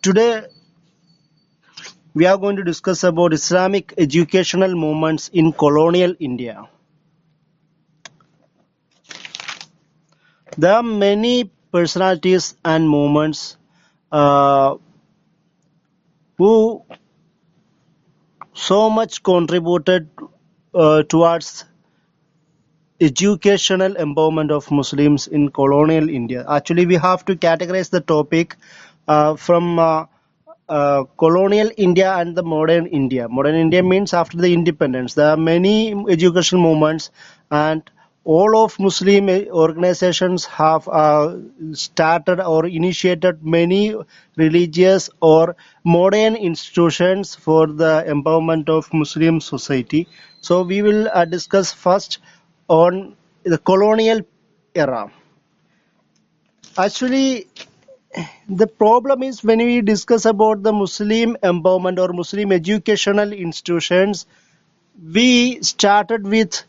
Today we are going to discuss about Islamic educational movements in colonial India. There are many personalities and movements uh, who so much contributed towards educational empowerment of Muslims in colonial India. Actually, we have to categorize the topic from colonial India and the modern India. Modern India means after the independence. There are many educational movements, and all of Muslim organizations have started or initiated many religious or modern institutions for the empowerment of Muslim society. So we will discuss first on the colonial era. Actually, the problem is when we discuss about the Muslim empowerment or Muslim educational institutions, we started with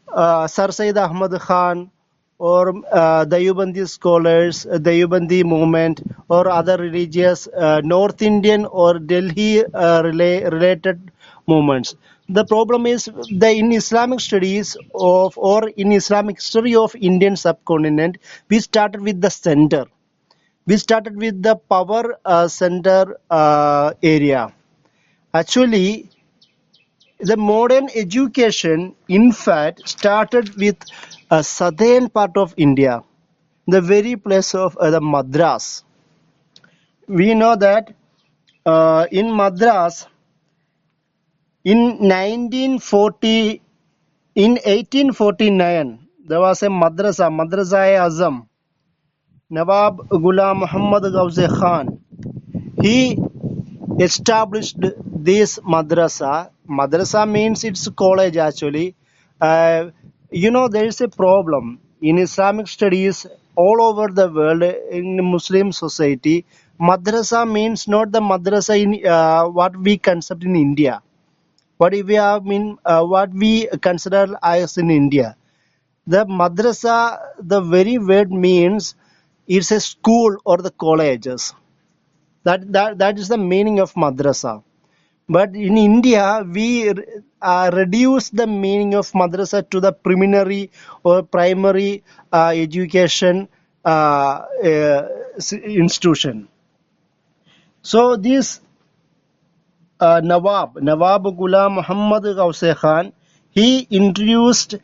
Sir Sayyid Ahmad Khan or Dayubandi scholars, Dayubandi movement, or other religious North Indian or Delhi related movements. The problem is the in Islamic studies of or in Islamic history of Indian subcontinent, we started with the center. We started with the power center area. Actually, the modern education, in fact, started with a southern part of India, the very place of the Madras. We know that in Madras, in 1940, in 1849, there was a madrasa, Madrasa-e-Azam. Nawab Ghulam Muhammad Gauze Khan. He established this madrasa. Madrasa means it's college actually. There is a problem in Islamic studies all over the world in Muslim society. Madrasa means not the madrasa in what we concept in India. What we consider as in India. The madrasa, the very word means it's a school or the colleges. That is the meaning of madrasa. But in India, we reduce the meaning of madrasa to the preliminary or primary education institution. So this Nawab Ghulam Muhammad Gauze Khan, he introduced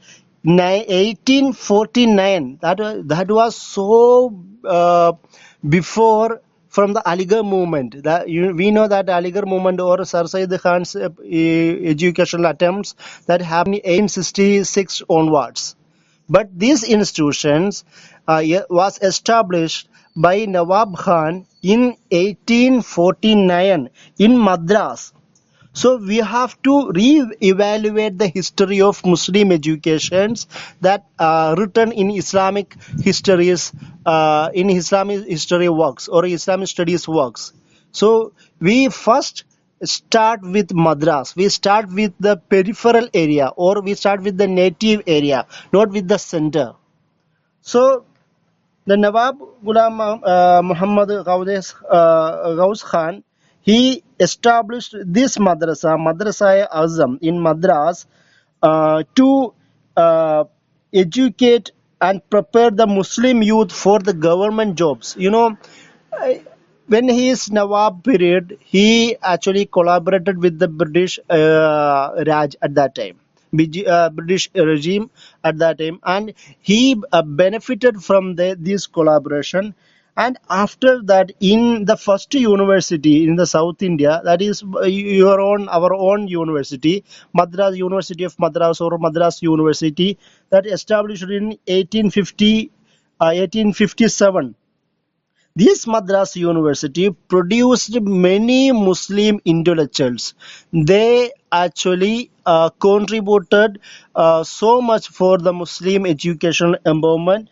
1849. That was so before from the Aligarh movement. We know that Aligarh movement or Sir Sayyid Khan's educational attempts that happened in 1866 onwards. But these institutions was established by Nawab Khan in 1849 in Madras. So we have to re-evaluate the history of Muslim educations that written in Islamic histories, in Islamic history works or Islamic studies works. So we first start with Madras. We start with the peripheral area or we start with the native area, not with the center. So the Nawab Ghulam Muhammad Ghaus Khan, he established this madrasa, Madrasa-e-Azam in Madras, to educate and prepare the Muslim youth for the government jobs. When he is Nawab period, he actually collaborated with the British Raj at that time. British regime at that time, and he benefited from this collaboration. And after that, in the first university in the South India, that is our own university, Madras University of Madras or Madras University, that established in 1857. This Madras University produced many Muslim intellectuals. They actually contributed so much for the Muslim educational empowerment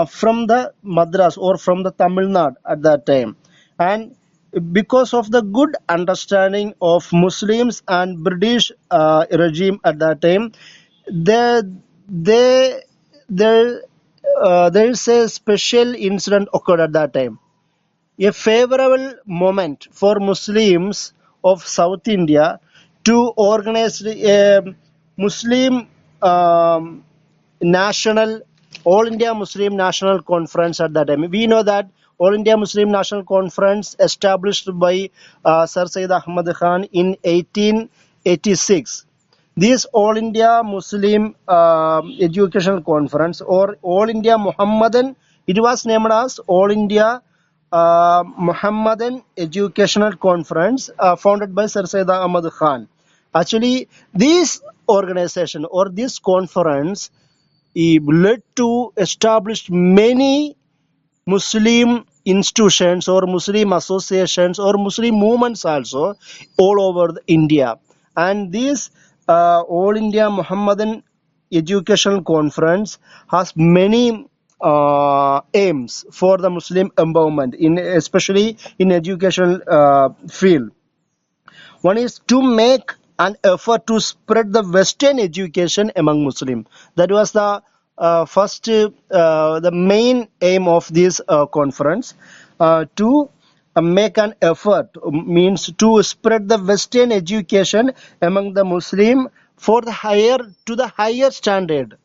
from the Madras or from the Tamil Nadu at that time. And because of the good understanding of Muslims and British regime at that time, they, they, there is a special incident occurred at that time. a favorable moment for Muslims of South India to organize a Muslim national All India Muslim National Conference at that time. We know that All India Muslim National Conference established by Sir Syed Ahmad Khan in 1886. This All India Muslim Educational Conference or All India Muhammadan, it was named as All India Muhammadan Educational Conference founded by Sir Syed Ahmad Khan. Actually, this organization or this conference led to establish many Muslim institutions or Muslim associations or Muslim movements also all over India. And this All India Muhammadan Educational Conference has many aims for the Muslim empowerment, in especially in educational field. One is to make an effort to spread the Western education among Muslims. That was the main aim of this conference. To make an effort means to spread the Western education among the Muslim for the higher standard.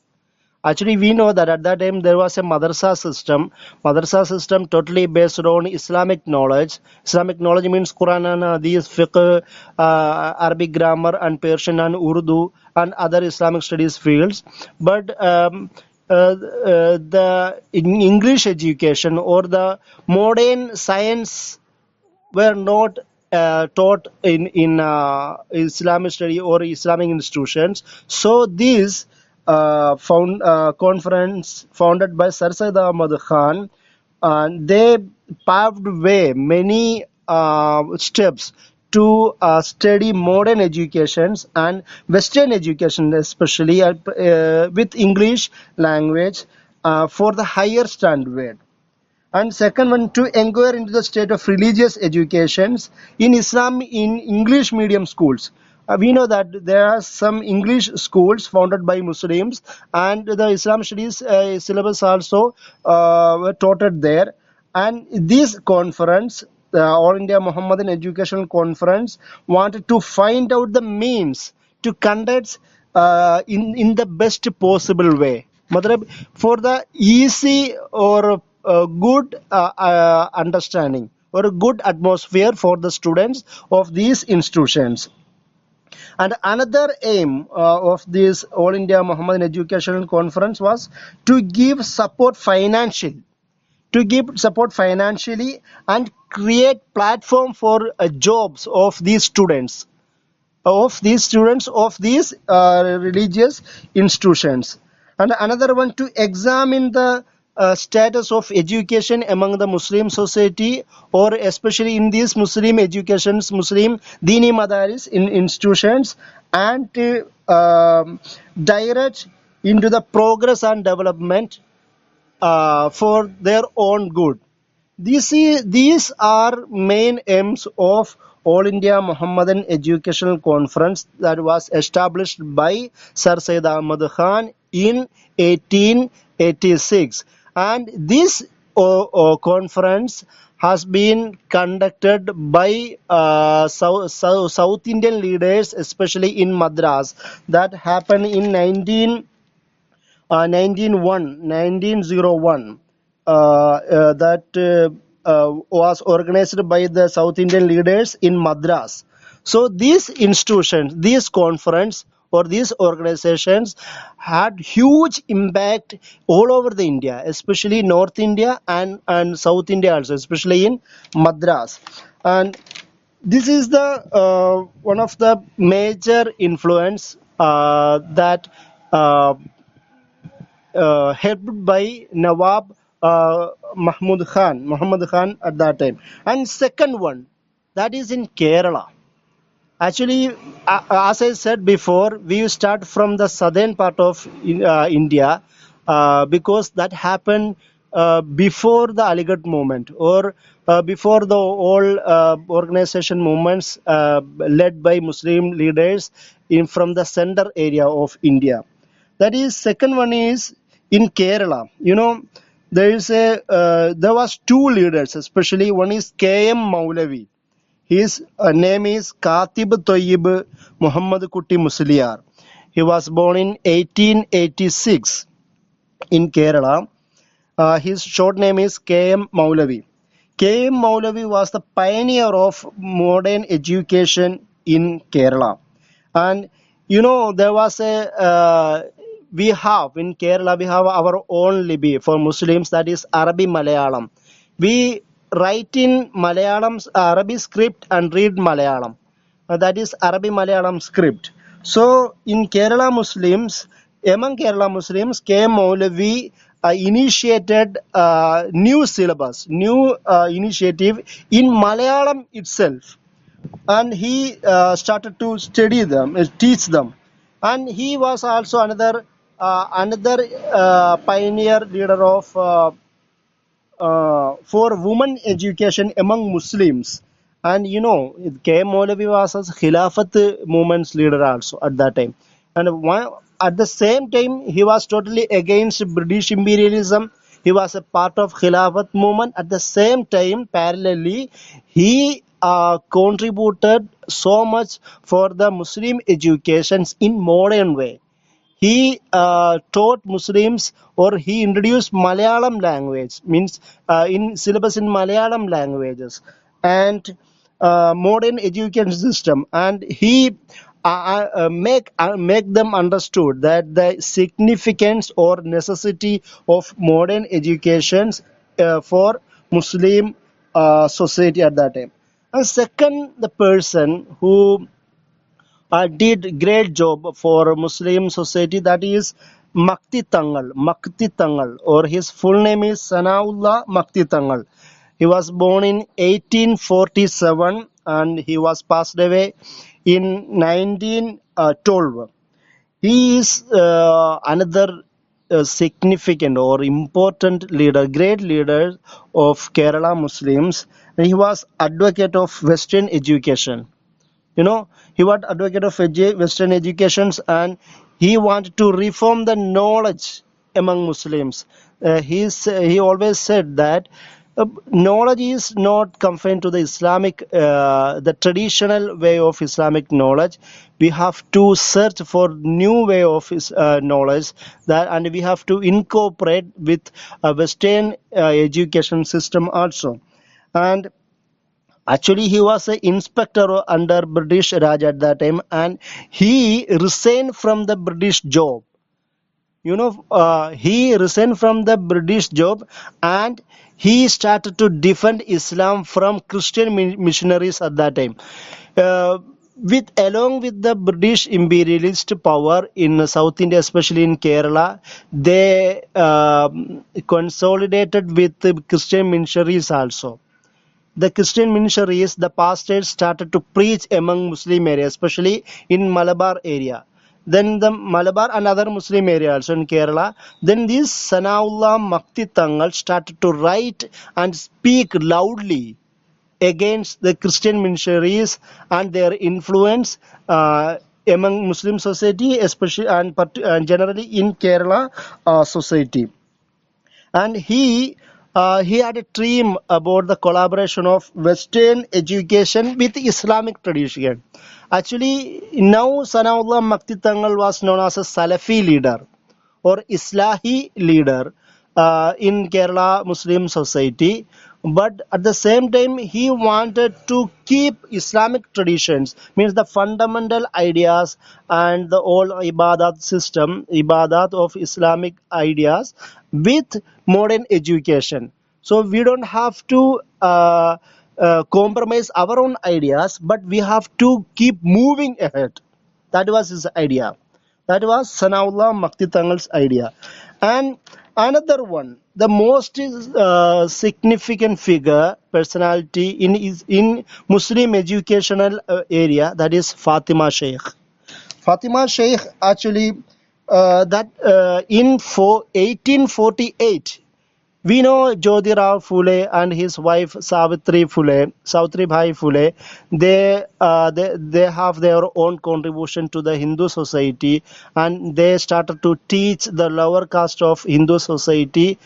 Actually, we know that at that time there was a madrasa system totally based on Islamic knowledge. Islamic knowledge means Quran and Hadith, fiqh, Arabic grammar and Persian and Urdu and other Islamic studies fields. But the in English education or the modern science were not taught in Islamic study or Islamic institutions. So this conference founded by Sir Syed Ahmad Khan, they paved way many steps to study modern educations and Western education, especially with English language for the higher standard. And second one, to inquire into the state of religious educations in Islam in English medium schools. We know that there are some English schools founded by Muslims, and the Islam studies syllabus also were taught there. And this conference, the All India Muhammadan Educational Conference, wanted to find out the means to conduct in the best possible way. Matlab, for the easy or good understanding or a good atmosphere for the students of these institutions. And another aim of this All India Muhammadan Educational Conference was to give support financially, and create platform for jobs of these students of these religious institutions. And another one, to examine the status of education among the Muslim society, or especially in these Muslim educations, Muslim Dini Madaris in institutions, and to direct into the progress and development for their own good. These are main aims of All India Muhammadan Educational Conference that was established by Sir Syed Ahmad Khan in 1886. And this conference has been conducted by South Indian leaders, especially in Madras. That happened in 1901 that was organized by the South Indian leaders in Madras. So these institutions, these conference or these organizations had huge impact all over the India, especially North India and South India also, especially in Madras. And this is the one of the major influence that helped by Nawab Muhammad Khan at that time. And second one, that is in Kerala. Actually, as I said before, we start from the southern part of India because that happened before the Aligarh movement or before the all organization movements led by Muslim leaders from the center area of India. That is, second one is in Kerala. You know, there was two leaders, especially one is K.M. Maulavi. His name is Khatib Tayyib Muhammad Kutti Musliar. He was born in 1886 in Kerala. His short name is K.M. Maulavi. K.M. Maulavi was the pioneer of modern education in Kerala. And there was we have in Kerala, we have our own Libi for Muslims, that is Arabic Malayalam. We write in Malayalam, Arabic script, and read Malayalam. That is Arabic Malayalam script. So in Kerala Muslims, among Kerala Muslims, K. Maulavi initiated new syllabus, new initiative in Malayalam itself, and he started to study them, teach them, and he was also another pioneer leader of for women education among Muslims. And K. Maulavi was a Khilafat movement's leader also at that time. And at the same time, he was totally against British imperialism. He was a part of Khilafat movement. At the same time, parallelly, he contributed so much for the Muslim educations in modern way. He taught Muslims, or he introduced Malayalam language, means in syllabus in Malayalam languages, and modern education system, and he make them understood that the significance or necessity of modern educations for Muslim society at that time. And second, the person who did great job for Muslim society, that is Makti Tangal, or his full name is Sanaullah Makti Tangal. He was born in 1847 and he was passed away in 1912. He is another significant or important leader, great leader of Kerala Muslims. He was advocate of Western education. He was advocate of Western educations, and he wanted to reform the knowledge among Muslims. He always said that knowledge is not confined to the the traditional way of Islamic knowledge. We have to search for new way of knowledge, and we have to incorporate with a Western education system also. And actually, he was an inspector under British Raj at that time, and he resigned from the British job. He resigned from the British job, and he started to defend Islam from Christian missionaries at that time. Along with the British imperialist power in South India, especially in Kerala, they consolidated with the Christian missionaries also. The Christian missionaries, the pastors started to preach among Muslim areas, especially in Malabar area. Then the Malabar and other Muslim areas also in Kerala. Then this Sanaullah Makti Tangal started to write and speak loudly against the Christian missionaries and their influence among Muslim society, especially and generally in Kerala society. And he had a dream about the collaboration of Western education with Islamic tradition. Actually, now Sanaullah Makti Tangal was known as a Salafi leader or Islahi leader in Kerala Muslim society. But at the same time, he wanted to keep Islamic traditions, means the fundamental ideas and the old ibadat of Islamic ideas with modern education. So we don't have to compromise our own ideas, but we have to keep moving ahead. That was his idea. That was Sanaullah Makti Tangal's idea. And another one, the most significant figure, personality in Muslim educational area, that is Fatima Sheikh. Fatima Sheikh actually in 1848, we know Jyotirao Phule and his wife Savitri Phule, Savitribai Phule. They have their own contribution to the Hindu society, and they started to teach the lower caste of Hindu society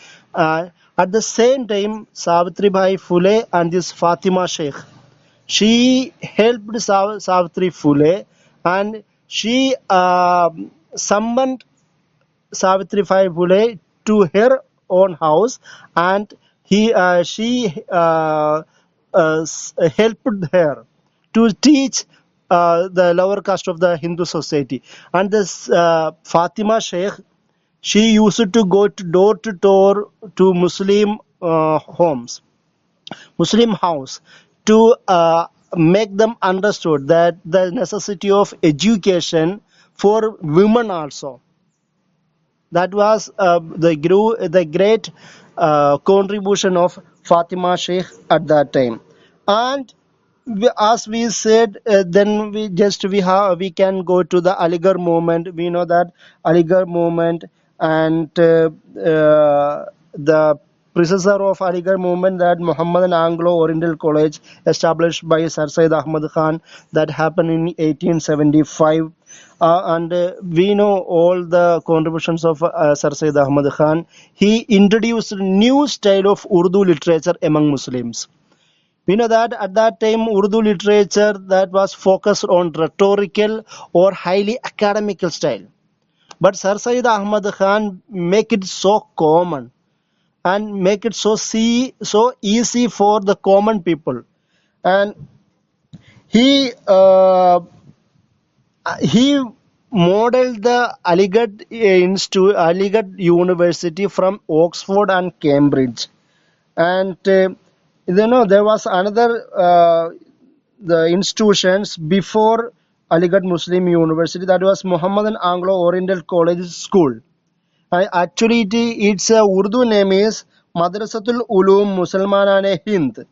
At the same time, Savitribai Phule and this Fatima Sheikh, she helped Savitri Phule, and she summoned Savitribai Phule to her own house, and she helped her to teach the lower caste of the Hindu society. And this Fatima Sheikh, she used to go to door to Muslim homes, Muslim house, to make them understood that the necessity of education for women also. That was the great contribution of Fatima Sheikh at that time. And as we said, then we can go to the Aligarh movement. We know that Aligarh movement, and the predecessor of Aligarh movement, that Muhammadan Anglo Oriental College, established by Sir Syed Ahmad Khan, that happened in 1875. And we know all the contributions of Sir Syed Ahmad Khan. He introduced a new style of Urdu literature among Muslims. We know that at that time, Urdu literature that was focused on rhetorical or highly academical style. But Sir Syed Ahmad Khan make it so common and make it so easy for the common people. And he he modeled the Aligarh University from Oxford and Cambridge. And there was another the institutions before Aligarh Muslim University, that was Muhammadan Anglo Oriental College School. Actually, its Urdu name is Madrasatul Ulum Musalmanane Hind.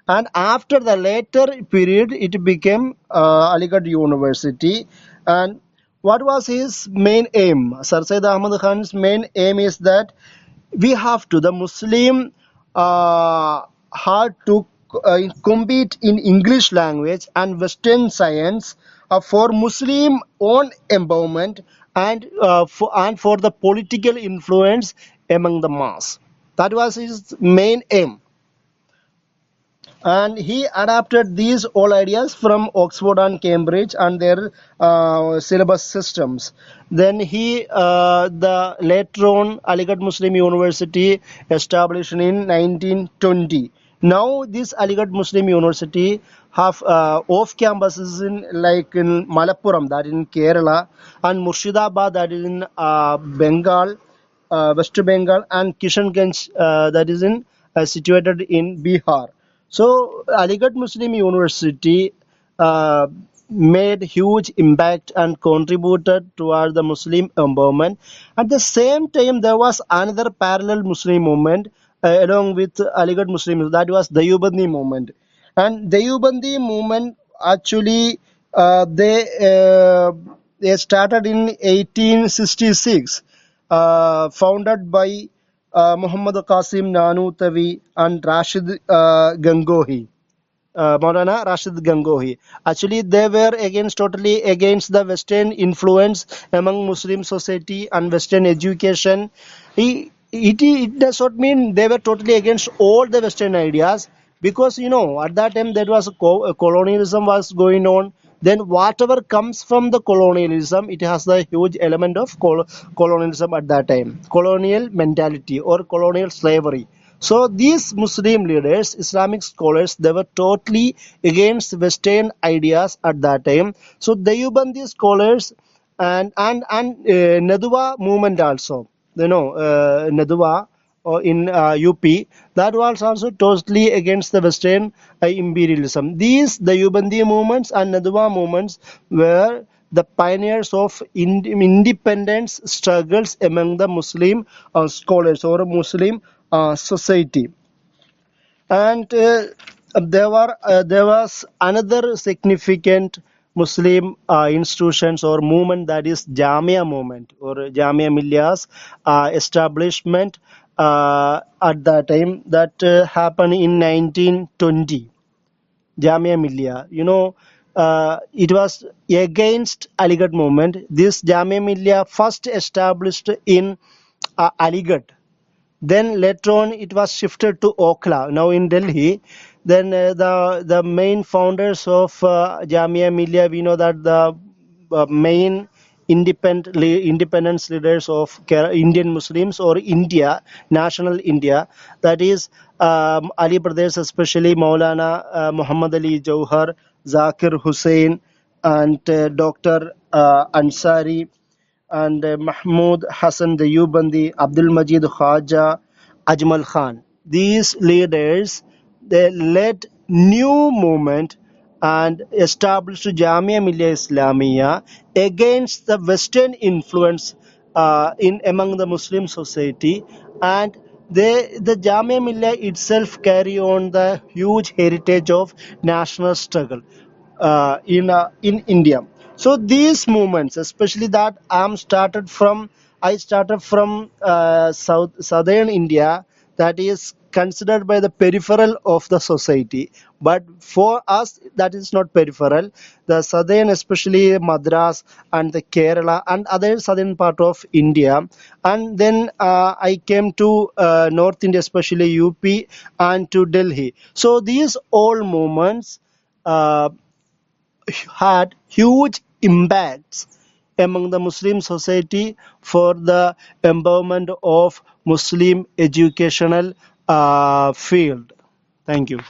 And after the later period, it became Aligarh University. And what was his main aim? Sir Syed Ahmad Khan's main aim is that the Muslim had to compete in English language and Western science for Muslim own empowerment, and for the political influence among the mass. That was his main aim. And he adapted these all ideas from Oxford and Cambridge and their syllabus systems. Then the later on Aligarh Muslim University established in 1920. Now this Aligarh Muslim University have off campuses in Malappuram, that in Kerala, and Murshidabad, that is in Bengal, West Bengal, and Kishanganj, that is in situated in Bihar. So Aligarh Muslim University uh, made huge impact and contributed toward the Muslim empowerment. At the same time, there was another parallel Muslim movement along with Aligarh Muslim, that was the Deobandi movement. And the Deobandi movement, actually they started in 1866, founded by Muhammad Qasim Nanutawi and Rashid Gangohi. Maulana Rashid Gangohi. Actually, they were totally against the Western influence among Muslim society and Western education. It does not mean they were totally against all the Western ideas, because at that time there was colonialism was going on. Then whatever comes from the colonialism, it has the huge element of colonialism at that time, colonial mentality or colonial slavery. So these Muslim leaders, Islamic scholars, they were totally against Western ideas at that time. So Deobandi scholars and Nadwa movement also, Nadwa in UP, that was also totally against the Western imperialism. These Deobandi movements and Nadwa movements were the pioneers of independence struggles among the Muslim scholars or Muslim society. And there was another significant Muslim institutions or movement, that is Jamia movement or Jamia Millia's establishment at that time, that happened in 1920. Jamia Millia, it was against Aligarh movement. This Jamia Millia first established in Aligarh. Then later on it was shifted to Okla, now in Delhi. Then the main founders of Jamia Millia, we know that the main independence leaders of Indian Muslims or India, national India, that is Ali Pradesh, especially Maulana Muhammad Ali Jauhar, Zakir Hussain, and Dr. Ansari, and Mahmud Hassan Dayubandi, Abdul Majid Khaja, Ajmal Khan. These leaders, they led new movement and established Jamia Millia Islamia against the Western influence in among the Muslim society, and the Jamia Millia itself carry on the huge heritage of national struggle in India. So these movements, especially that I started from southern India, that is considered by the peripheral of the society. But for us, that is not peripheral. The southern, especially Madras and the Kerala and other southern part of India, and then I came to North India, especially UP and to Delhi. So these all movements Uh, had huge impacts among the Muslim society for the empowerment of Muslim educational field. Thank you.